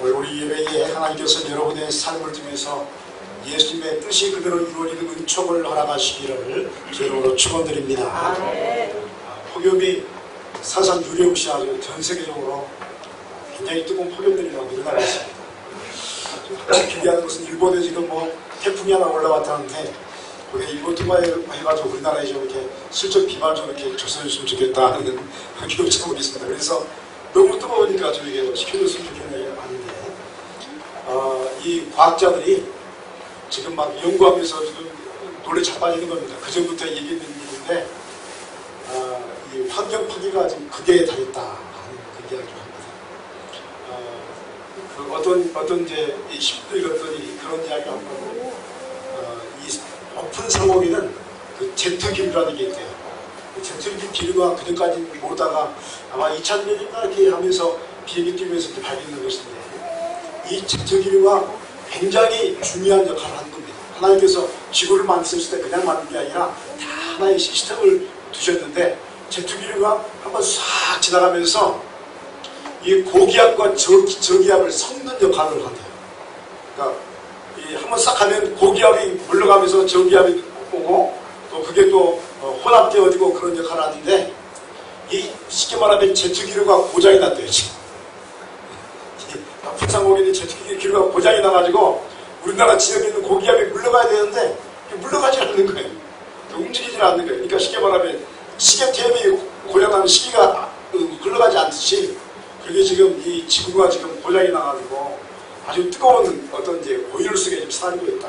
오늘 우리 예배에 하나님께서 여러분의 삶을 통해서 예수님의 뜻이 그대로 이루어지는 은총을 허락하시기를 주님으로 축원드립니다. 폭염이 사상 유례 없이 아주 전 세계적으로 굉장히 뜨거운 폭염들이 나오고 일어나고 있습니다. 기대하는 것은 일본에 지금 태풍이 하나 올라왔다는데 일본 통과해가지고 우리나라에 좀 이렇게 슬쩍 비만 좀 이렇게 줬으면 좋겠다 하는 기도를 하고 있습니다. 그래서 너무 뜨거우니까 좀 이게 식혀줬으면 좋겠는 얘기가 많은데, 이 과학자들이 지금 막 연구하면서 지금 논리 자빠지는 겁니다. 그 전부터 얘기했는 일인데, 이 환경 파괴가 지금 극대에 달했다 하는 그 이야기를 합니다. 어떤 이제 이 신부들 같더니 그런 이야기를 하고, 이 높은 상공에는 그 제트 기류라는 게 있대요. 제트 기류가 그전까지 모르다가 아마 2000년인가 이렇게 하면서 비행기 뛰면서 이렇게 발견된 것인데, 이 제트 기류가 굉장히 중요한 역할을 하는 겁니다. 하나님께서 지구를 만드셨을 때 그냥 만든 게 아니라 다 하나의 시스템을 두셨는데, 제트 기류가 한번 싹 지나가면서 이 고기압과 저기압을 섞는 역할을 한대요. 그러니까 한번 싹 가면 고기압이 물러가면서 저기압이 오고, 또 그게 또 혼합되어지고 그런 역할을 하는데, 이 쉽게 말하면 제트기류가 고장이 났대요. 지금 높은 상공에 있는 제트기류가 고장이 나가지고 우리나라 지역에 있는 고기압이 물러가야 되는데 물러가지 않는 거예요. 움직이지 않는 거예요. 그러니까 쉽게 말하면 시계 탭이 고장나는 시기가 흘러가지 않듯이, 그게 지금 이 지구가 지금 고장이 나가지고 아주 뜨거운 어떤 이제 고열 속에 지금 살고 있다.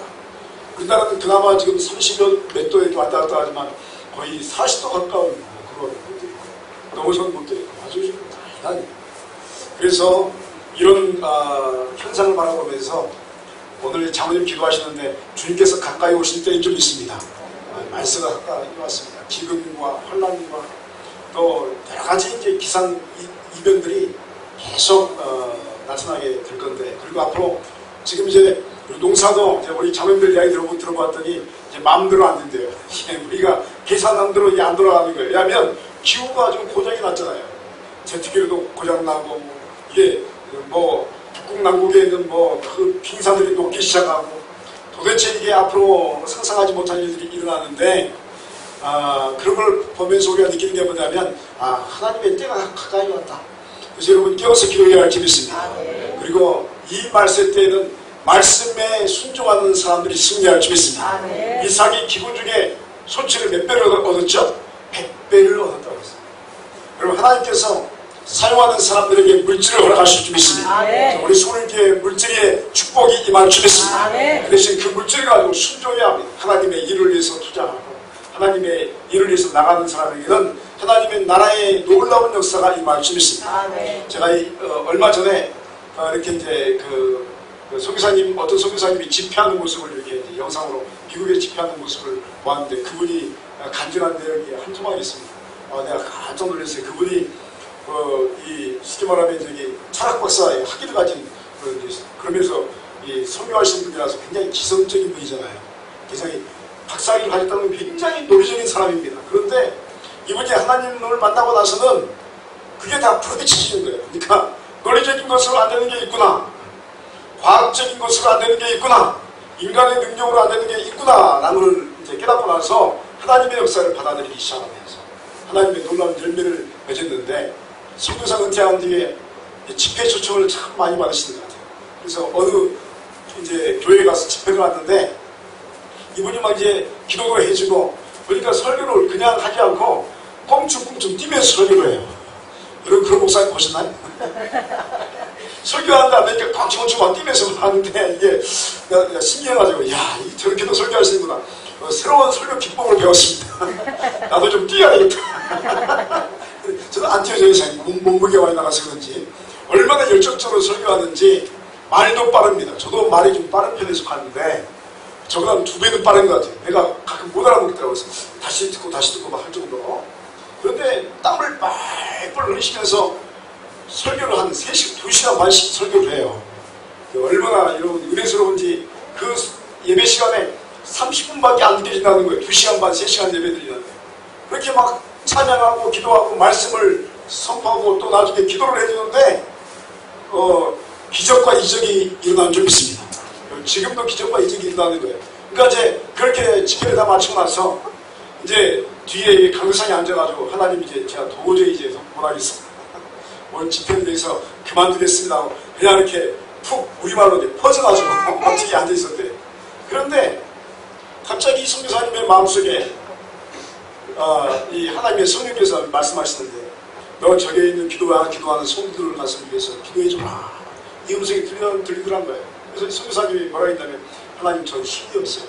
우리나라는 그나마 지금 30몇 몇 도에 왔다 갔다 하지만 거의 40도 가까운 그런 것도 있고, 넘어서는 것도 있고 아주 지금 다양한. 그래서 이런 현상을 바라보면서 오늘 장로님 기도하시는데 주님께서 가까이 오실 때는 좀 있습니다. 말씀가 가까이 왔습니다. 기근과 혼란과 또 여러 가지 이제 기상 이변들이 계속 나타나게 될 건데, 그리고 앞으로 지금 이제 농사도 이제 우리 장로님들 이야기 들어봤더니 이제 마음대로 안 된대요. 우리가 계산한 대로 안 돌아가는 거예요. 왜냐하면 기후가 지금 고장이 났잖아요. 제트기류도 고장나고, 이게 북극 남극에 있는 그 빙산들이 녹기 시작하고, 도대체 이게 앞으로 상상하지 못한 일들이 일어나는데, 그런 걸 보면서 우리가 느끼는 게 뭐냐면, 하나님의 때가 가까이 왔다. 그래서 여러분 깨어서 기도해야 할 길이 있습니다. 그리고 이 말세 때에는 말씀에 순종하는 사람들이 승리할 줄 믿습니다. 이삭이 기분 중에 소치를 몇 배를 얻었죠? 100배를 얻었다고 했습니다. 여러분 하나님께서 사용하는 사람들에게 물질을 허락하실 줄 믿습니다. 우리 소울교회 물질의 축복이 임할 줄 믿습니다. 그 대신 그 물질을 가지고 순종해야 합니다. 하나님의 일을 위해서 투자하고 하나님의 일을 위해서 나가는 사람에게는 하나님의 나라의 놀라운 역사가 임할 줄 믿습니다. 제가 얼마 전에 이렇게 이제 어떤 선교사님이 집회하는 모습을 이렇게 이제 영상으로 미국에 집회하는 모습을 보았는데, 그분이 간증한 내용이 한 조각이 있습니다. 내가 깜짝 놀랐어요. 그분이 쉽게 말하면 저기 철학 박사의 학위를 가진 그러면서 이 선교하시는 분이라서 굉장히 기성적인 분이잖아요. 굉장히 박사학위를 가졌다는 굉장히 논리적인 사람입니다. 그런데 이분이 하나님을 만나고 나서는 그게 다 부러지시는 거예요. 그러니까 논리적인 것으로 안 되는 게 있구나, 과학적인 것으로 안 되는 게 있구나, 인간의 능력으로 안 되는 게 있구나 라는 걸 이제 깨닫고 나서 하나님의 역사를 받아들이기 시작하면서 하나님의 놀라운 열매를 맺었는데, 선교사 은퇴한 뒤에 집회 초청을 참 많이 받으시는 것 같아요. 그래서 어느 이제 교회에 가서 집회를 왔는데, 이분이 막 이제 기도도 해주고, 그러니까 설교를 그냥 하지 않고 꽁충꽁충 뛰면서 설교를 해요. 여러분 그런 목사님 보셨나요? 설교한다 그러니까 꽁충꽁충 막 뛰면서 하는데, 이게 내가 신기해가지고, 저렇게도 설교할 수 있구나. 새로운 설교 기법을 배웠습니다. 나도 좀 뛰어야 되겠다. 저는 안 뛰어져요. 몸무게가 많이 나가서 그런지. 얼마나 열정적으로 설교하는지 말도 빠릅니다. 저도 말이 좀 빠른 편에 속하는데 저보다 2배는 빠른 것 같아요. 내가 가끔 못 알아먹더라고요. 다시 듣고 막 할 정도로. 그런데 땀을 뻘뻘 흘리시면서 설교를 한 2시간 반씩 설교를 해요. 얼마나 여러분 은혜스러운지. 그 예배 시간에 30분밖에 안 느껴진다는 거예요. 2시간 반, 3시간 예배 드리는데. 그렇게 막 찬양하고 기도하고 말씀을 선포하고 또 나중에 기도를 해주는데 기적과 이적이 일어나는 줄 믿습니다. 지금도 기적과 이적이 일어나는 거예요. 그러니까 이제 그렇게 집회를 다 마치고 나서 이제 뒤에 강사장에 앉아가지고 하나님 이제 제가 도저히 이제 못하겠어. 오늘 집회에 대해서 그만두겠습니다 하고 그냥 이렇게 푹 우리말로 이제 퍼져가지고 어떻게 앉아있었대요. 그런데 갑자기 이 선교사님의 마음속에 이 하나님의 성령께서 말씀하시는데 너 저기에 있는 기도하는 성도들을 가서 위해서 기도해줘라. 이 음성이 들리더란 거예요. 그래서 이 선교사님이 뭐라 했냐면 하나님 저 힘이 없어요.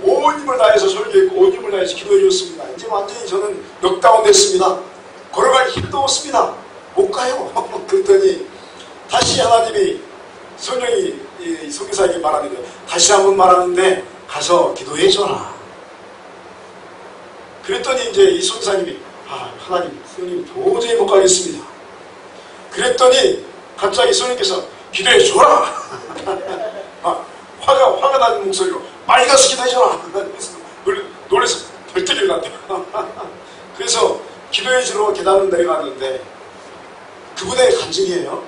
온 힘을 다해서 설교했고 온 힘을 다해서 기도해줬습니다. 이제 완전히 저는 넉다운 됐습니다. 걸어갈 힘도 없습니다. 못 가요. 그랬더니 다시 하나님이 성령이 이 선교사에게 말하는 거예요. 다시 한번 말하는데 가서 기도해줘라. 그랬더니 이제 이 선교사님이 하나님 성령님 도저히 못 가겠습니다. 그랬더니 갑자기 성령께서 기도해줘라. 화가 나는 목소리로 많이 가서 기도해줘라. 놀라서 벌떡 일어났대요. 그래서 기도해주러 계단을 내려갔는데 그분의 간증이에요.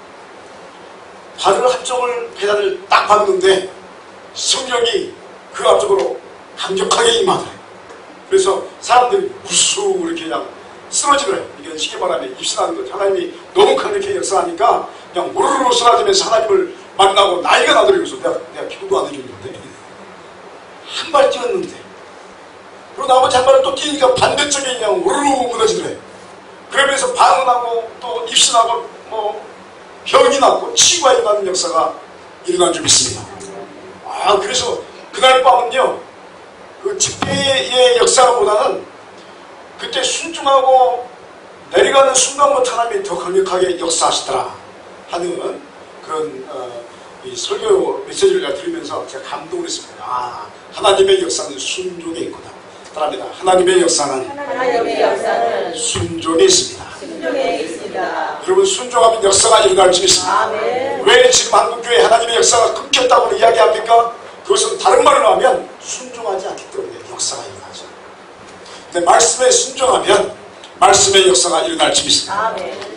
발을 한쪽을 계단을 딱 밟는데 성령이 그 앞쪽으로 강력하게 임하더래요. 그래서 사람들이 무수 이렇게 그냥 쓰러지더래요. 이게 쉽게 말하면 입신하는 거죠. 하나님이 너무 강력하게 역사하니까 그냥 우르르 쓰러지면서 하나님을 만나고 나이가 나더래요. 그래서 내가 기도도 안 해줬는데 한 발 뛰었는데 그리고 나머지 한 발을 또 뛰니까 반대쪽에 그냥 우르르 무너지더래요. 그러면서 반응하고 또 입신하고 뭐 병이 났고 치유가 일어나는 역사가 일어난 줄 믿습니다. 그래서 그날 밤은요 그 집회의 역사보다는 그때 순종하고 내려가는 순간부터 하나님이 더 강력하게 역사하시더라 하는 그런 이 설교 메시지를 제가 들으면서 제가 감동을 했습니다. 하나님의 역사는 순종에 있구나. 따라합니다. 하나님의 역사는 순종에 있습니다. 여러분 순종하면 역사가 일어날 수 있습니다. 왜 지금 한국교회 하나님의 역사가 끊겼다고 이야기합니까? 그것은 다른 말로 하면 순종하지 않기 때문에 역사가 일어나죠. 근데 말씀에 순종하면 말씀의 역사가 일어날 수 있습니다.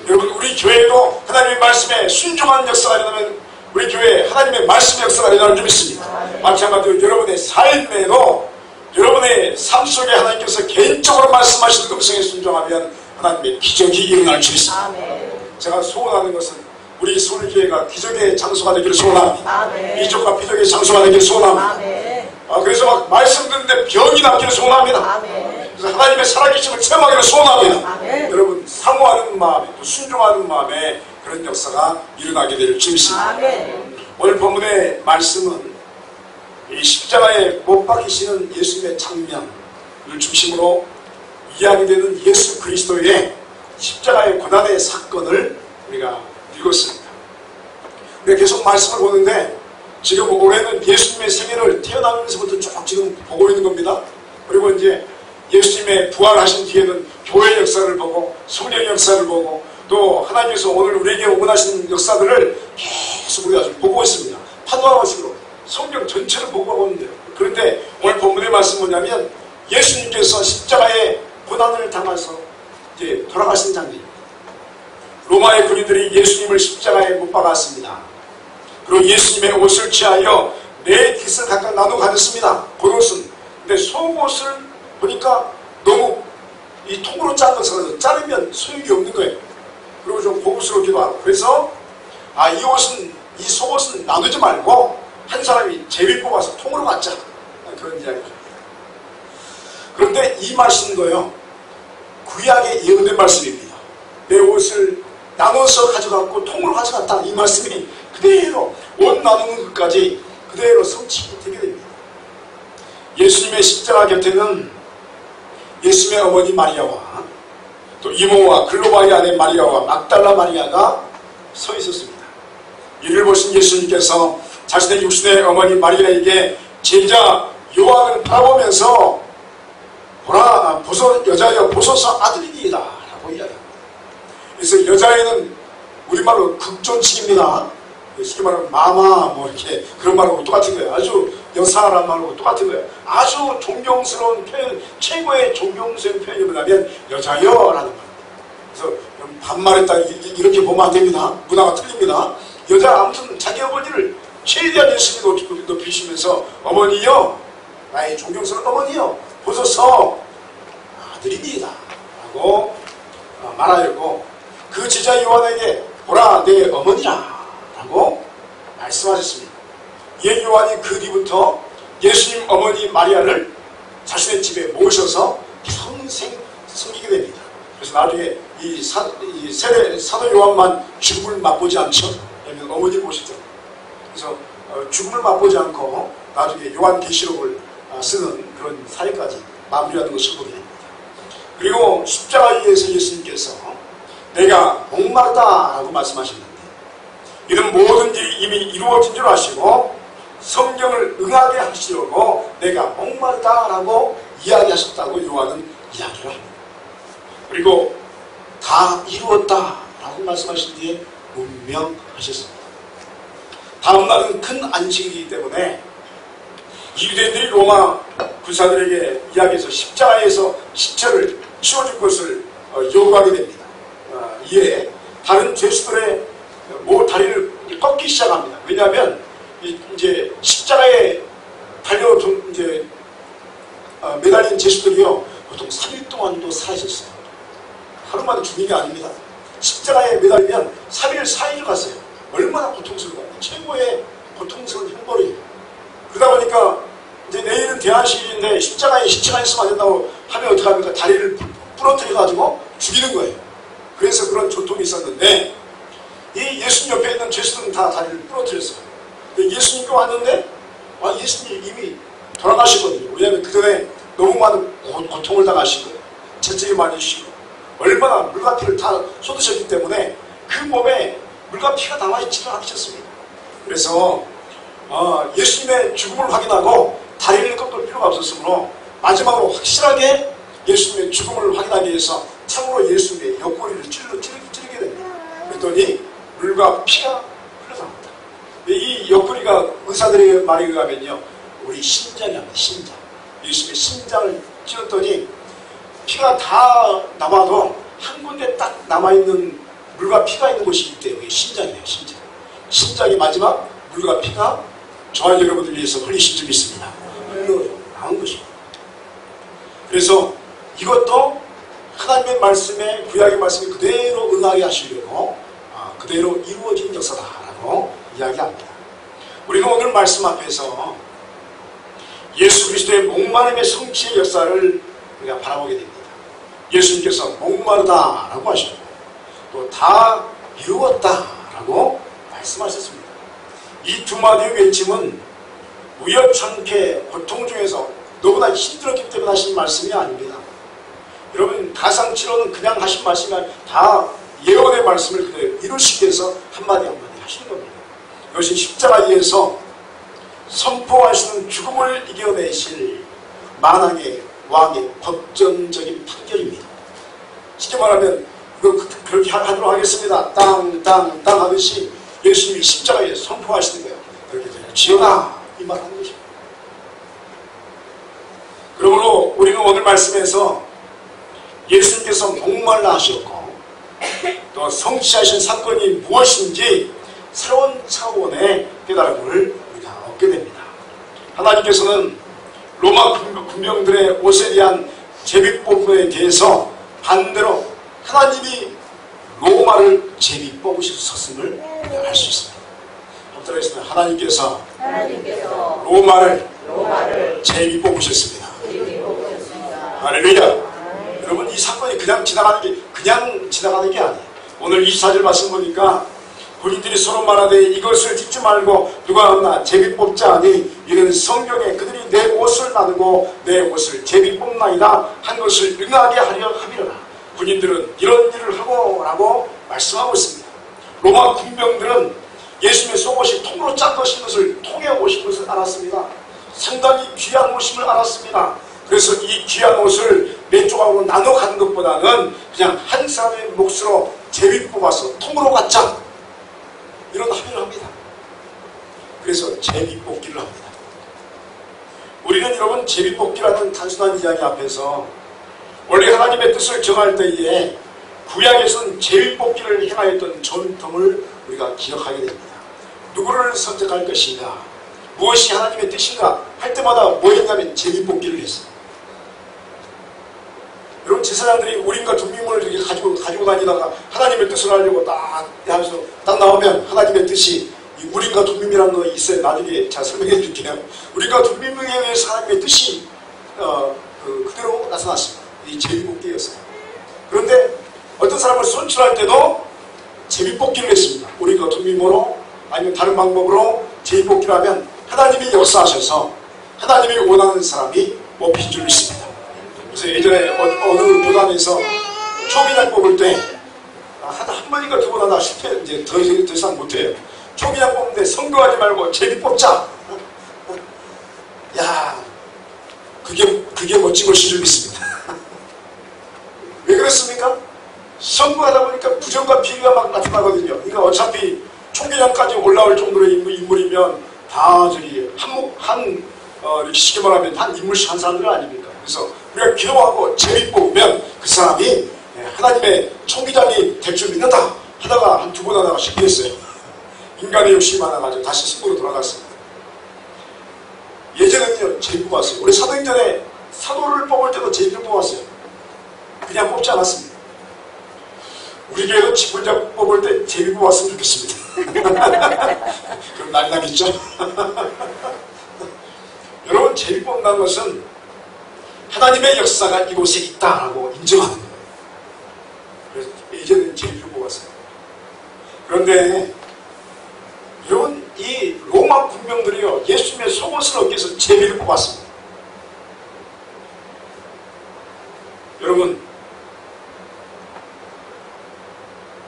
여러분 우리 교회도 하나님의 말씀에 순종하는 역사가 일어나면 우리 교회에 하나님의 말씀의 역사가 일어날 줄 믿습니다. 마찬가지로 여러분의 삶에도 여러분의 삶 속에 하나님께서 개인적으로 말씀하시는 음성에 순종하면 하나님의 기적이 일어날 줄 있습니다. 제가 소원하는 것은 우리 서울교회가 기적의 장소가 되기를 소원합니다. 이적과 기적의 장소가 되기를 소원합니다. 그래서 막 말씀 듣는데 병이 낫기를 소원합니다. 그래서 하나님의 살아계심을 체험하기를 소원합니다. 여러분 사모하는 마음에 또 순종하는 마음에 그런 역사가 일어나게 될 줄 믿습니다. 오늘 본문의 말씀은 이 십자가에 못 박히시는 예수님의 장면을 중심으로 이야기되는 예수 그리스도의 십자가의 고난의 사건을 우리가 읽었습니다. 우리가 계속 말씀을 보는데 지금 올해는 예수님의 생애를 태어나면서부터 쭉 지금 보고 있는 겁니다. 그리고 이제 예수님의 부활하신 뒤에는 교회 역사를 보고 성령의 역사를 보고 또 하나님께서 오늘 우리에게 원하시는 역사들을 계속 우리가 지금 보고 있습니다. 파노라마식으로 성경 전체를 보고 가고 있는데요. 그런데 오늘 본문의 말씀은 뭐냐면 예수님께서 십자가의 고난을 당해서 이제 돌아가신 장면입니다. 로마의 군인들이 예수님을 십자가에 못 박았습니다. 그리고 예수님의 옷을 취하여 네 깃을 각각 나누어 가졌습니다. 겉옷은. 근데 속옷을 보니까 너무 이 통으로 잘라서 자르면 소용이 없는 거예요. 그리고 좀 고급스럽기도 하고. 그래서 이 속옷은 나누지 말고 한 사람이 제비 뽑아서 통으로 갖자. 그런 이야기죠. 그런데 이 말씀인 거예요. 구약에 예언된 말씀입니다. 내 옷을 나눠서 가져갔고 통으로 가져갔다. 이 말씀이 그대로 옷 나누는 것까지 그대로 성취되게 됩니다. 예수님의 십자가 곁에는 예수님의 어머니 마리아와 또 이모와 글로바리 아내 마리아와 막달라 마리아가 서 있었습니다. 이를 보신 예수님께서 자신의 육신의 어머니 마리아에게 제자 요한을 바라보면서 보라, 여자여 보소서 아들이니이다 라고 이야기합니다. 그래서 여자애는 우리말로 극존칭입니다. 쉽게 말하면 마마 뭐 이렇게 그런 말하고 똑같은 거예요. 아주 여사란 말하고 똑같은 거예요. 아주 존경스러운 표현, 최고의 존경스러운 표현이 뭐냐면 여자여라는 말. 그래서 반말했다 이렇게 보면 안 됩니다. 문화가 틀립니다. 여자 아무튼 자기 어머니를 최대한 예수님이 높이시면서 어머니여, 나의 존경스러운 어머니여, 보소서 아들입니다 라고 말하였고, 그 제자 요한에게 보라 내 어머니라 라고 말씀하셨습니다. 이 요한이 그 뒤부터 예수님 어머니 마리아를 자신의 집에 모셔서 평생 섬기게 됩니다. 그래서 나중에 이 사도 요한만 죽음을 맛보지 않죠. 왜냐하면 어머니를 모시죠. 그래서 죽음을 맛보지 않고 나중에 요한계시록을 쓰는 그런 사회까지 마무리하는 것을 보게 됩니다. 그리고 십자가 위에서 예수님께서 내가 목마르다 라고 말씀하셨는데, 이는 모든 일이 이미 이루어진 줄 아시고 성경을 응하게 하시려고 내가 목마르다 라고 이야기하셨다고 요한은 이야기를 합니다. 그리고 다 이루었다 라고 말씀하신 뒤에 운명하셨습니다. 다음 날은 큰 안식이기 때문에 유대인들이 로마 군사들에게 이야기해서 십자가에서 시체를 치워줄 것을 요구하게 됩니다. 이에 다른 죄수들의 다리를 꺾기 시작합니다. 왜냐하면 이제 십자가에 달려 이제 매달린 죄수들이요, 보통 3일 동안도 살아있었어요. 하루만에 죽는 게 아닙니다. 십자가에 매달리면 3일, 4일 갔어요. 얼마나 고통스러워요. 최고의 고통스러운 형벌이에요. 그러다 보니까 이제 내일은 대안식인데 십자가에 시체가 있으면 안 된다고 하면 어떻게 합니까? 다리를 부러뜨려가지고 죽이는 거예요. 그래서 그런 고통이 있었는데, 이 예수님 옆에 있는 죄수들은 다 다리를 부러뜨렸어요. 근데 예수님께 왔는데 예수님 이미 돌아가시거든요. 왜냐하면 그전에 너무 많은 고통을 당하시고 채찍을 많이 주시고 얼마나 물과 피를 다 쏟으셨기 때문에 그 몸에 물과 피가 남아있지를 않으셨습니다. 그래서 예수님의 죽음을 확인하고 다리를 꺾을 필요가 없었으므로 마지막으로 확실하게 예수님의 죽음을 확인하기 위해서 참으로 예수님의 옆구리를 찌르게 됩니다. 그랬더니 물과 피가 흘러나옵니다. 이 옆구리가 의사들의 말에 의하면요, 우리 심장이랍니다. 심장. 예수님의 심장을 찌렀더니 피가 다 남아도 한 군데 딱 남아있는 물과 피가 있는 곳이 있대요. 이게 심장이에요. 심장. 심장이 마지막 물과 피가 저와 여러분들 위해서 흘리신 적이 있습니다. 흘러 나온 것입니다. 그래서 이것도 하나님의 말씀에, 구약의 말씀에 그대로 응하게 하시려고 그대로 이루어진 역사다라고 이야기합니다. 우리는 오늘 말씀 앞에서 예수 그리스도의 목마름의 성취의 역사를 우리가 바라보게 됩니다. 예수님께서 목마르다라고 하셨고 또 다 이루었다라고 말씀하셨습니다. 이 두 마디의 외침은 우연찮게 고통 중에서 너무나 힘들었기 때문에 하신 말씀이 아닙니다. 여러분, 가상치로는 그냥 하신 말씀이 아니라 다 예언의 말씀을 그대로 이루시기 위해서 한마디 한마디 하시는 겁니다. 이것이 십자가 위에서 선포하시는 죽음을 이겨내실 만왕의 왕의 법정적인 판결입니다. 쉽게 말하면 그렇게 하도록 하겠습니다. 땅 하듯이 예수님이 십자가에 선포하시는 거예요. 그렇게 되면 지어라 이 말 하는 것입니다. 그러므로 우리는 오늘 말씀에서 예수님께서 목말라 하셨고 또 성취하신 사건이 무엇인지 새로운 차원의 깨달음을 우리가 얻게 됩니다. 하나님께서는 로마 군병들의 옷에 대한 제비뽑음에 대해서 반대로 하나님이 로마를 제비 뽑으셨음을 알 수 있습니다. 한번 들어보겠습니다. 하나님께서 로마를 제비 뽑으셨습니다. 할렐루야. 여러분, 이 사건이 그냥 지나가는 게 아니에요. 오늘 24절 말씀 보니까 군인들이 서로 말하되 이것을 짓지 말고 누가 없나 제비 뽑자 하니 이는 성경에 그들이 내 옷을 나누고 내 옷을 제비 뽑나이다 한 것을 응하게 하려 함이로라. 군인들은 이런 일을 하고 라고 말씀하고 있습니다. 로마 군병들은 예수님의 속옷이 통으로 짠 것인 것을 통에 오신 것을 알았습니다. 상당히 귀한 옷임을 알았습니다. 그래서 이 귀한 옷을 몇 조각으로 나눠 가는 것보다는 그냥 한 사람의 몫으로 제비 뽑아서 통으로 갖자 이런 합의를 합니다. 그래서 제비 뽑기를 합니다. 우리는 여러분 제비 뽑기라는 단순한 이야기 앞에서 원래 하나님의 뜻을 정할 때에 구약에서는 제비 뽑기를 행하였던 전통을 우리가 기억하게 됩니다. 누구를 선택할 것인가, 무엇이 하나님의 뜻인가 할 때마다 뭐 했냐면 제비뽑기를 했어요. 여러분, 제사장들이 우림과 둠밈을 이렇게 가지고 다니다가 하나님의 뜻을 알려고 딱 하면서 딱 나오면 하나님의 뜻이 이 우림과 둠밈이라는 거 있어요. 나중에 제가 설명해 드릴게요. 우림과 둠밈에 의해서 하나님의 뜻이 그대로 나타났습니다. 이 제비뽑기였어요. 그런데 어떤 사람을 선출할 때도 제비뽑기를 했습니다. 우림과 둠밈으로 아니면 다른 방법으로 제비뽑기를 하면 하나님이 역사하셔서 하나님이 원하는 사람이 뽑힌 줄 믿습니다. 그래서 예전에 어느 교단에서 초기장 뽑을 때 한 번인가 두 번 하다 실패, 이제 더 이상 못해요. 초기장 뽑는데 선거하지 말고 제비 뽑자. 야, 그게 멋진 것인 줄 믿습니다. 왜 그렇습니까? 선거하다 보니까 부정과 비리가 막 나타나거든요. 그러니까 어차피 총회장까지 올라올 정도의 인물이면 다 저기 이렇게 쉽게 말하면 한 인물씩 한 사람들 아닙니까? 그래서 우리가 기도하고 제비 뽑으면 그 사람이 하나님의 총기장이 될 줄 믿는다 하다가 한 두 번 하다가 실패했어요. 인간의 욕심이 많아가지고 다시 승부로 돌아갔습니다. 예전에는요, 제비 뽑았어요. 우리 사도행전에 사도를 뽑을 때도 제비를 뽑았어요. 그냥 뽑지 않았습니다. 우리 교회도 지분자 뽑을 때 제비 뽑았으면 좋겠습니다. 그럼 난리 나겠죠? 여러분, 제비 뽑는다는 것은 하나님의 역사가 이곳에 있다라고 인정하는 거예요. 그래서 예전에는 제비를 뽑았어요. 그런데 여러분, 이 로마 군병들이요, 예수님의 속옷을 얻기 위해서 제비를 뽑았습니다. 여러분,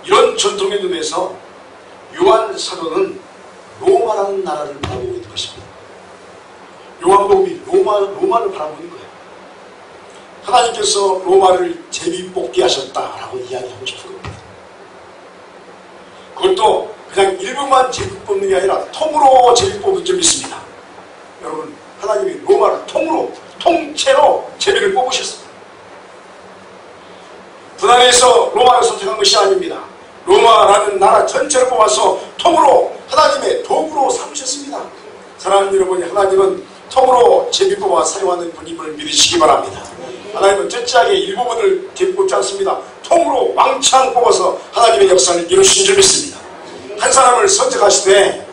이런 전통의 눈에서 요한 사도는 로마라는 나라를 바라보고 있는 것입니다. 요한복음이 로마를 바라보는 거예요. 하나님께서 로마를 제비 뽑게 하셨다라고 이야기하고 싶은 겁니다. 그것도 그냥 일부만 제비 뽑는 게 아니라 통으로 제비 뽑은 줄 믿습니다. 여러분, 하나님이 로마를 통째로 제비를 뽑으셨습니다. 분할해서 로마를 선택한 것이 아닙니다. 로마라는 나라 전체를 뽑아서 통으로 하나님의 도구로 삼으셨습니다. 사랑하는 여러분, 하나님은 통으로 제비 뽑아 사용하는 분임을 믿으시기 바랍니다. 하나님은 철저하게 일부분을 제비 뽑지 않습니다. 통으로 왕창 뽑아서 하나님의 역사를 이루신 줄 믿습니다. 한 사람을 선택하실 때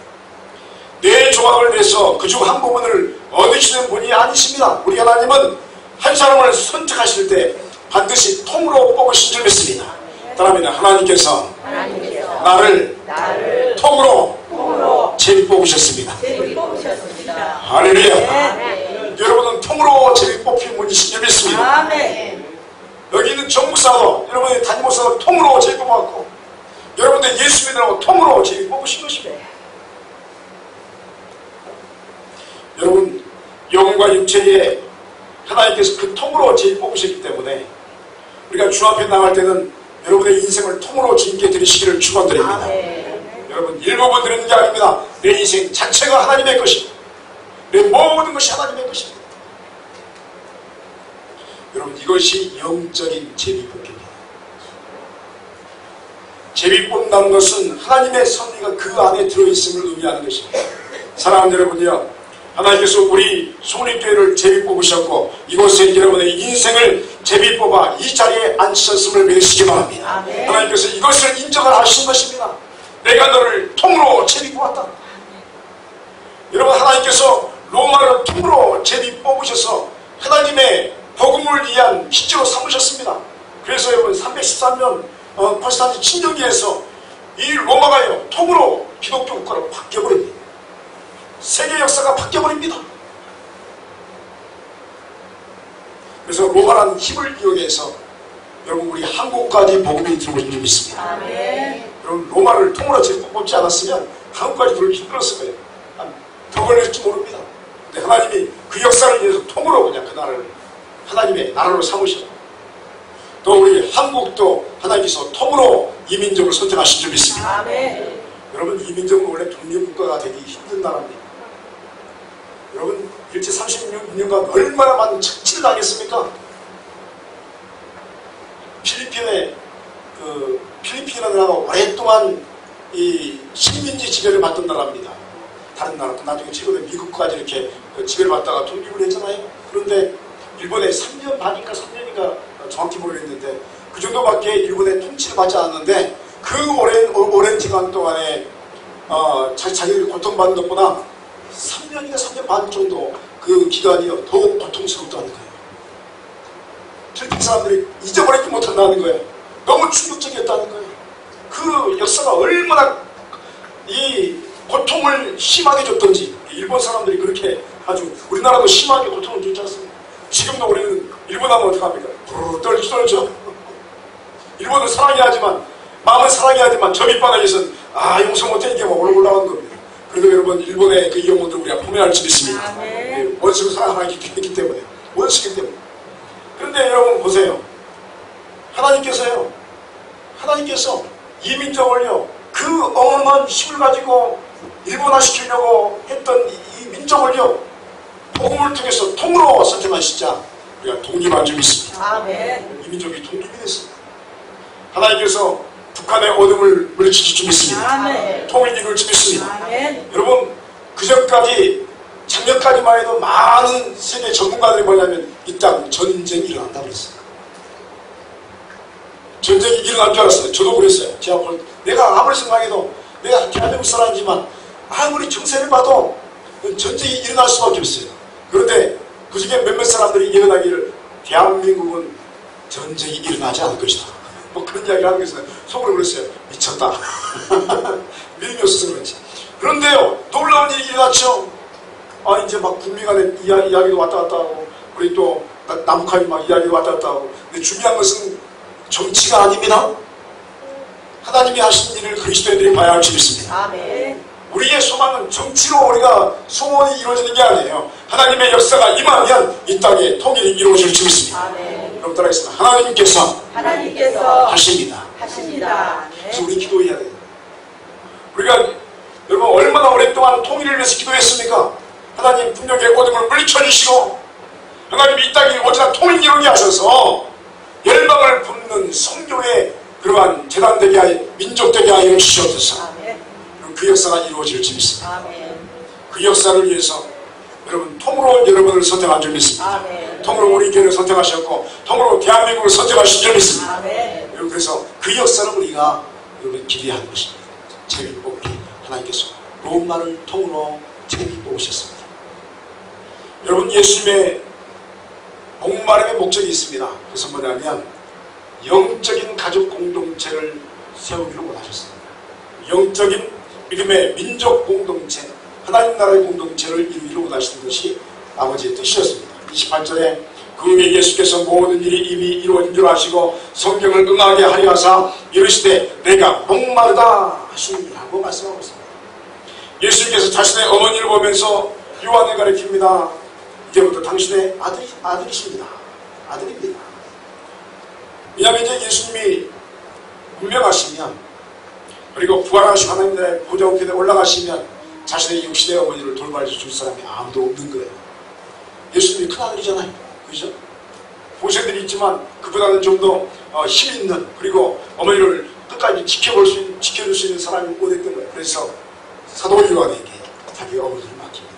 내 조각을 내서 그중 한 부분을 얻으시는 분이 아니십니다. 우리 하나님은 한 사람을 선택하실 때 반드시 통으로 뽑으신 줄 믿습니다. 따라합니다. 하나님께서 나를 통으로 제비 뽑으셨습니다. 할렐루야. 여러분은 통으로 제비 뽑힌 분이신 줄 믿습니다. 아멘. 여기 있는 정무사도, 여러분의 담임목사도 통으로 제비 뽑았고, 여러분들 예수 믿으라고 통으로 제비 뽑으신 것입니다. 여러분, 영과 육체에 하나님께서 그 통으로 제비 뽑으셨기 때문에 우리가 주 앞에 나갈 때는 여러분의 인생을 통으로 주님께 드리시기를 축원드립니다. 여러분, 일부분 드리는 게 아닙니다. 내 인생 자체가 하나님의 것입니다. 내 모든 것이 하나님의 것입니다. 여러분, 이것이 영적인 제비 뽑기입니다. 제비 뽑는다는 것은 하나님의 섭리가 그 안에 들어있음을 의미하는 것입니다. 사랑하는 여러분이요, 하나님께서 우리 소립교회를 제비 뽑으셨고 이곳에 여러분의 인생을 제비 뽑아 이 자리에 앉히셨음을 믿으시기 바랍니다. 아멘. 하나님께서 이것을 인정을 하신 것입니다. 내가 너를 통으로 제비 뽑았다. 여러분, 하나님께서 로마를 통으로 제비 뽑으셔서 하나님의 복음을 위한 기초로 삼으셨습니다. 그래서 여러분, 313년 콘스탄틴 침략기에서 이 로마가요, 통으로 기독교 국가로 바뀌어버립니다. 세계 역사가 바뀌어버립니다. 그래서 로마라는 힘을 이용해서 여러분, 우리 한국까지 복음이 들어오신 줄 믿습니다. 아멘. 여러분, 로마를 통으로 제비 뽑지 않았으면 한국까지 들어오기 힘들었을 거예요. 더 걸릴지 모릅니다. 근데 하나님이 그 역사를 위해서 통으로 그냥 그 나라를 하나님의 나라로 삼으셨고, 또 우리 한국도 하나님께서 통으로 이민족을 선택하신 줄 믿습니다. 아멘. 여러분, 이민족은 원래 독립국가가 되기 힘든 나라입니다. 여러분, 일제 36년간 얼마나 많은 착취를 당했습니까? 필리핀이라는 나라가 오랫동안 이 식민지 지배를 받던 나라입니다. 다른 나라도 나중에 최근에 미국까지 이렇게 지배를 받다가 독립을 했잖아요. 그런데 일본에 3년 반인가 3년인가 정확히 모르겠는데 그 정도밖에 일본의 통치를 받지 않았는데 그 오랜 기간 동안에 자기들이 고통받는 것보다 3년인가 3년 반 정도 그 기간이 더욱 고통스럽다는 거예요. 필리핀 사람들이 잊어버리지 못한다는 거예요. 너무 충격적이었다는 거예요. 그 역사가 얼마나 이 고통을 심하게 줬던지 일본 사람들이 그렇게 아주 우리나라도 심하게 고통을 줬지 않습니까? 지금도 우리는 일본 하면 어떡합니까? 부르르 떨죠. 일본은 사랑해야 하지만 마음은 사랑해야 하지만 저 밑바닥에서는 용서 못해 이게 올라간 겁니다. 그래도 여러분 일본의 그 영혼들 우리가 포면할 수 있습니다. 원수를 사랑하기 때문에 원수이기 때문에. 그런데 여러분 보세요. 하나님께서 이 민족을요 그 어마어마한 힘을 가지고 일본화시키려고 했던 이 민족을요 복음을 통해서 통으로 선택하시자 우리가 독립한 적이 있습니다. 아멘. 이 민족이 독립이 됐습니다. 하나님께서 북한의 어둠을 물리칠 줄 믿습니다. 아멘. 통일 이룰 줄 믿습니다. 아멘. 여러분 그전까지 작년까지만 해도 많은 세계 전문가들이 뭐냐면 이 땅 전쟁이 일어난다고 그랬어요. 전쟁이 일어난 줄 알았어요. 저도 그랬어요. 내가 아무리 생각해도 내가 대한민국 사람이지만 아무리 정세를 봐도 전쟁이 일어날 수밖에 없어요. 그런데 그 중에 몇몇 사람들이 일어나기를 대한민국은 전쟁이 일어나지 않을 것이다. 뭐 그런 이야기를 하는 것은 속으로 그랬어요. 미쳤다. 믿음이 없어서 그렇지. 그런데요 놀라운 일이 일어났죠. 이제 막 북미 간에 이야기도 왔다 갔다 하고 우리 또 남북한이 막 이야기도 왔다 갔다 하고 근데 중요한 것은 정치가 아닙니다. 하나님이 하신 일을 그리스도인들이 봐야 할 줄 믿습니다. 아멘. 우리의 소망은 정치로 우리가 소원이 이루어지는 게 아니에요. 하나님의 역사가 임하면 이 땅에 통일이 이루어질 줄 믿습니다. 아멘. 그럼 따라하겠습니다. 하나님께서 하십니다. 그래서 우리 기도해야 돼요. 우리가 여러분 얼마나 오랫동안 통일을 위해서 기도했습니까? 하나님 분명히 어둠을 물리쳐주시고 하나님이 이 땅에 어찌나 통일 이루게 하셔서 열방을 붓는 성교의 그러한 재단되게 하여 민족되게 하여 주시옵소서. 아멘. 그 역사가 이루어질 줄 믿습니다. 아멘. 그 역사를 위해서 여러분 통으로 여러분을 선택한 줄 믿습니다. 아멘. 통으로 우리 교회를 선택하셨고 통으로 대한민국을 선택하신 줄 믿습니다. 아멘. 여러분 그래서 그 역사를 우리가 여러분 기대하는 것입니다. 재미 뽑기 하나님께서 로마를 통으로 재미 뽑으셨습니다. 여러분 예수님의 목마름의 목적이 있습니다. 그것은 뭐냐면 영적인 가족 공동체를 세우기를 원하셨습니다. 영적인 믿음의 민족 공동체, 하나님 나라의 공동체를 이루기를 원하시는 것이 아버지의 뜻이었습니다. 28절에 그 후에 예수께서 모든 일이 이미 이루어진 줄 아시고 성경을 응하게 하려 하사 이르시되 내가 목마르다 하시니라고 말씀하고 있습니다. 예수님께서 자신의 어머니를 보면서 요한을 가리킵니다. 이제부터 당신의 아들이십니다. 아들입니다. 왜냐하면 이제 예수님이 운명하시면 그리고 부활하시고 하나님 나라의 보좌 우편에 올라가시면 자신의 육신의 어머니를 돌봐줄 사람이 아무도 없는 거예요. 예수님이 큰아들이잖아요. 그죠? 보세들이 있지만 그보다는 좀 더 힘 있는 그리고 어머니를 끝까지 지켜줄 수 있는 사람이 원했던 거예요. 그래서 사도 요한에게 자기 어머니를 맡깁니다.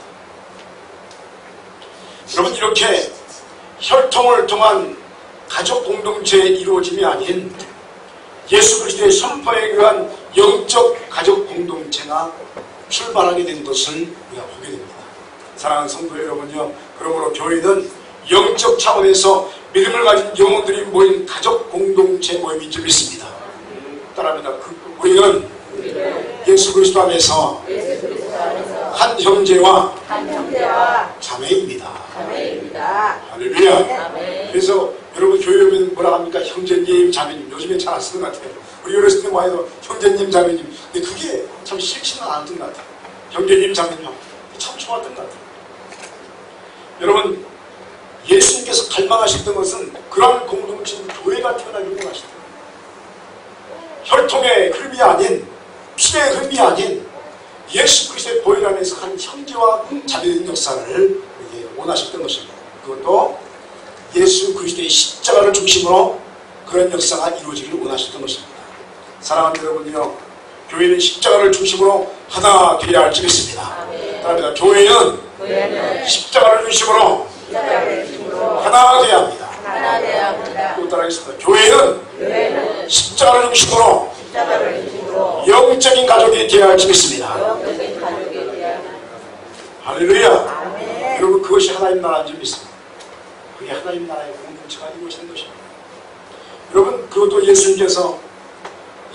여러분 이렇게 혈통을 통한 가족 공동체의 이루어짐이 아닌 예수 그리스도의 선포에 의한 영적 가족 공동체가 출발하게 된 것을 우리가 보게 됩니다. 사랑하는 성도 여러분요, 그러므로 교회는 영적 차원에서 믿음을 가진 영혼들이 모인 가족 공동체 모임인 줄 믿습니다. 따라합니다. 우리는 예수 그리스도 안에서 한 형제와 자매입니다. 할렐루야. 그래서 여러분 교회 오면 뭐라 합니까? 형제님, 자매님. 요즘에 잘 안 쓰는 것 같아요. 우리 어렸을 때 뭐 해도 형제님, 자매님. 근데 그게 참 싫지는 않았던 것 같아요. 형제님, 자매님. 참 좋았던 것 같아요. 여러분 예수님께서 갈망하셨던 것은 그런 공동체 교회가 태어나기를 원하셨다. 혈통의 흐름이 아닌 피의 흐름이 아닌 예수 그리스도의 보혈 안에서 한 형제와 자매된 역사를 원하셨던 것입니다. 그것도 예수 그리스도의 십자가를 중심으로 그런 역사가 이루어지기를 원하셨던 것입니다. 사랑하는 여러분요, 교회는 십자가를 중심으로 하나 되어야 할 줄 믿습니다. 따라합니다. 교회는 십자가를 중심으로 하나 되어야 합니다. 또 따라하겠습니다. 교회는 십자가를 중심으로 영적인 가족이 되어야 할 줄 믿습니다. 할렐루야. 여러분, 그것이 하나님 나라인 줄 믿습니다. 그게 하나님 나라의 공동체가 이루어지는 것입니다. 여러분, 그것도 예수님께서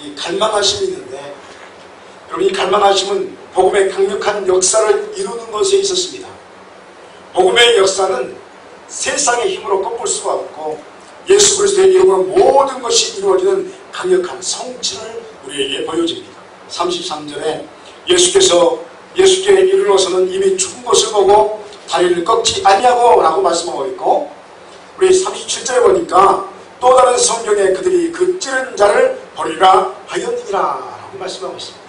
이 갈망하심이 있는데, 여러분, 이 갈망하심은 복음의 강력한 역사를 이루는 것에 있었습니다. 복음의 역사는 세상의 힘으로 꺾을 수가 없고 예수 그리스도의 이름으로 모든 것이 이루어지는 강력한 성취를 우리에게 보여줍니다. 33절에 예수께 이르러서는 이미 죽은 것을 보고 다리를 꺾지 아니하고 라고 말씀하고 있고, 우리 37절에 보니까 또 다른 성경에 그들이 그 찌른 자를 버리라 하였느니라 라고 말씀하고 있습니다.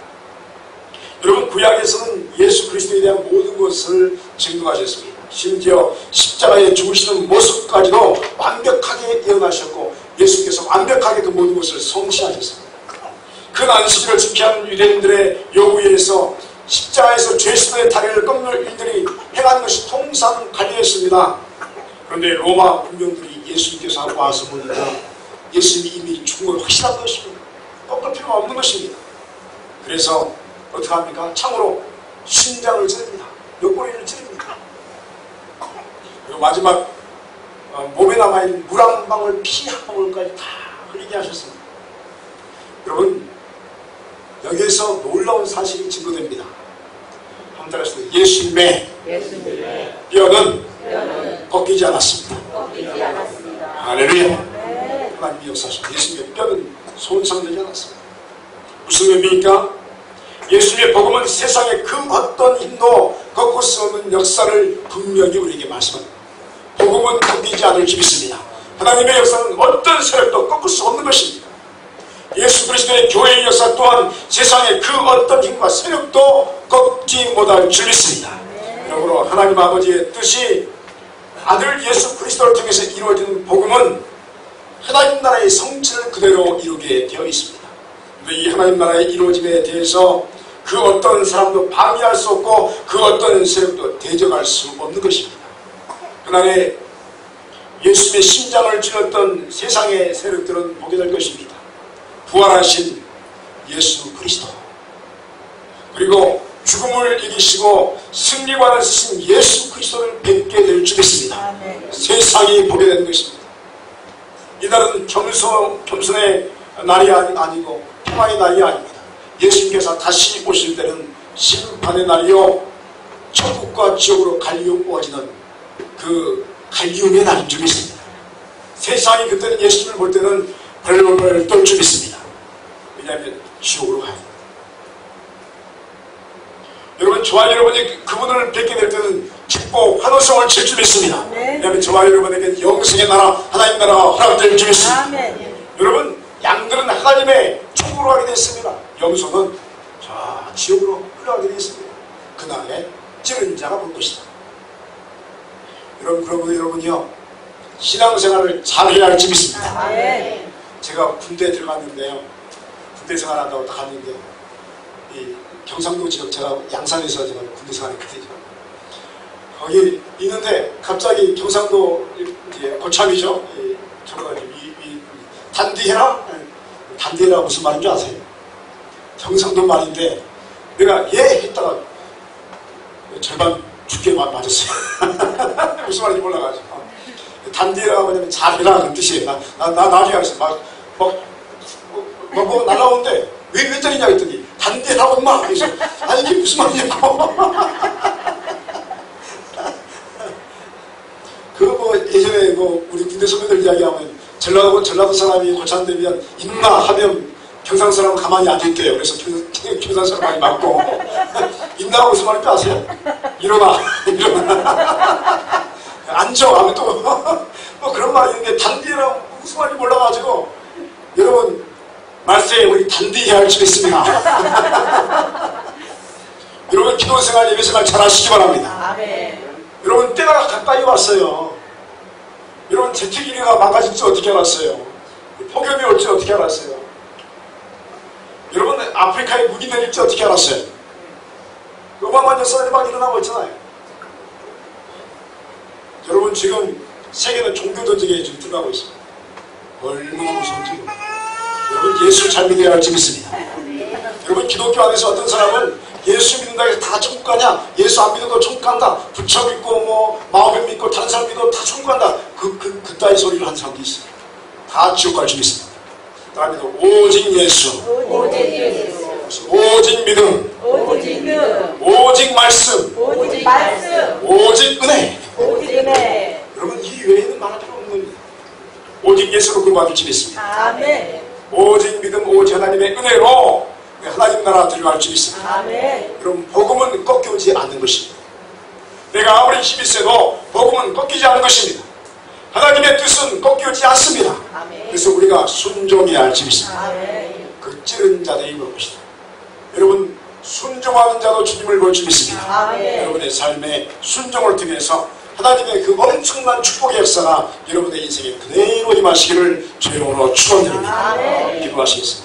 여러분, 구약에서는 예수 그리스도에 대한 모든 것을 증거하셨습니다. 심지어 십자가에 죽으시는 모습까지도 완벽하게 예언하셨고 예수께서 완벽하게 그 모든 것을 성취하셨습니다. 그 난시기를 지키는 유대인들의 요구에 의해서 십자가에서 죄수의 다리를 꺾는 일들이 행한 것이 통상 관리였습니다. 그런데 로마 군병들이 예수님께서 하고 와서 보니까 예수님이 이미 죽은 걸 확실한 것입니다. 꺾을 필요가 없는 것입니다. 그래서 어떻게 합니까? 창으로 심장을 찌릅니다. 옆구리를 찌릅니다. 그리고 마지막 몸에 남아있는 물 한 방울, 피 한 방울까지 다 흘리게 하셨습니다. 여러분, 여기에서 놀라운 사실이 증거됩니다. 한번 따라하시죠. 예수님의 뼈는 꺾이지 않았습니다. 할렐루야. 하나님이 역사하십니다. 예수님의 뼈는 손상되지 않았습니다. 무슨 의미입니까? 예수님의 복음은 세상의 그 어떤 힘도 꺾을 수 없는 역사를 분명히 우리에게 말씀합니다. 복음은 꺾이지 않을 줄 믿습니다. 하나님의 역사는 어떤 세력도 꺾을 수 없는 것입니다. 예수 그리스도의 교회의 역사 또한 세상의 그 어떤 힘과 세력도 꺾지 못할 줄 믿습니다. 그러므로 하나님 아버지의 뜻이 아들 예수 그리스도를 통해서 이루어지는 복음은 하나님 나라의 성취를 그대로 이루게 되어 있습니다. 그런데 이 하나님 나라의 이루어짐에 대해서 그 어떤 사람도 방해할 수 없고 그 어떤 세력도 대적할 수 없는 것입니다. 그날에 예수님의 심장을 찔렀던 세상의 세력들은 보게 될 것입니다. 부활하신 예수 그리스도, 그리고 죽음을 이기시고 승리관을 쓰신 예수 그리스도를 뵙게 될 줄 믿습니다. 세상이 보게 되는 것입니다. 이날은 겸손의 날이 아니고 평화의 날이 아닙니다. 예수님께서 다시 오실 때는 심판의 날이요, 천국과 지옥으로 갈리우어지는 그 갈리움의 날인 줄 믿습니다. 세상이 그때는 예수님을 볼 때는 벌벌 떨 줄 믿습니다. 왜냐하면 지옥으로 가야 됩니다. 여러분, 저와 여러분이 그분을 뵙게 될 때는 기뻐 환호성을 칠 줄 믿습니다. 왜냐하면 저와 여러분에게 영생의 나라, 하나님 나라가 허락될 줄 믿습니다. 여러분, 양들은 하나님의 축복으로 가게 됐습니다. 염소는 지옥으로 흘러가게 되었습니다. 그날에 찌른 자가 볼 것이다. 여러분, 그러면 여러분이요, 신앙생활을 잘 해야 할 줄 믿습니다. 제가 군대에 들어갔는데요, 군대 생활한다고 갔는데, 이 경상도 지역, 제가 양산에서 제가 군대 생활했거든요. 거기 있는데 갑자기 경상도 고참이죠. 저거 단디해라? 단디해라 무슨 말인 줄 아세요? 경상도 말인데 내가 예 했다가 절반 죽게 맞았어요. 무슨 말인지 몰라가지고. 단디해라가 뭐냐면 잘해라 그런 뜻이에요. 나 나중에 알았어요. 뭐 날라오는데 왜 때리냐 했더니 단디해라고 엄마. 그래서 아니 이게 무슨 말이냐고. 예전에 우리 군대 선배들 이야기하면 전라도 사람이 고참되면 인마 하면 경상 사람은 가만히 안 있대요. 그래서 경상 사람 많이 맞고. 인나가 무슨 말인지 아세요? 일어나. 앉아 하면 또 그런 말이 있는데 단디라고 무슨 말인지 몰라가지고 여러분 말세에 우리 단디해야 할 줄 있습니다. 여러분 기도생활 예배생활 잘 하시기 바랍니다. 아멘. 여러분 때가 가까이 왔어요. 여러분 재택일이가 망가질지 어떻게 알았어요? 폭염이 올지 어떻게 알았어요? 여러분 아프리카에 문이 내릴지 어떻게 알았어요? 어마어마한 역사들이 막 일어나고 있잖아요. 여러분 지금 세계는 종교 전쟁에 지금 들어가고 있습니다. 얼마나 무서운지. 여러분 예수 잘 믿어야 할지 믿습니다. 여러분 기독교 안에서 어떤 사람은 예수 믿는다고 해서 다 천국 가냐? 예수 안 믿어도 천국 간다. 부처 믿고 뭐 마음을 믿고 다른 사람 믿어도 다 천국 간다. 그따위 소리를 한 사람도 있어요. 다 지옥 갈 줄 믿습니다. 다음에 오직 예수, 오직 믿음, 오직 말씀, 오직 은혜. 여러분 이 외에는 말할 필요 없는 겁니다. 오직 예수로 구원받을 줄 믿습니다. 아멘. 오직 믿음, 오직 하나님의 은혜로 하나님 나라 들어갈 줄 믿습니다. 아멘. 그럼 복음은 꺾이지 않는 것입니다. 내가 아무리 힘이 세도 복음은 꺾이지 않는 것입니다. 하나님의 뜻은 꺾이지 않습니다. 아멘. 그래서 우리가 순종해야 할 줄 믿습니다. 아멘. 그 찌른 자들이 볼 것이다. 여러분 순종하는 자도 주님을 볼 줄 믿습니다. 아멘. 여러분의 삶의 순종을 통해서 하나님의 그 엄청난 축복의 역사가 여러분의 인생에 그대로 임하시기를 주의 이름으로 축원드립니다. 아멘. 기도하시겠습니다.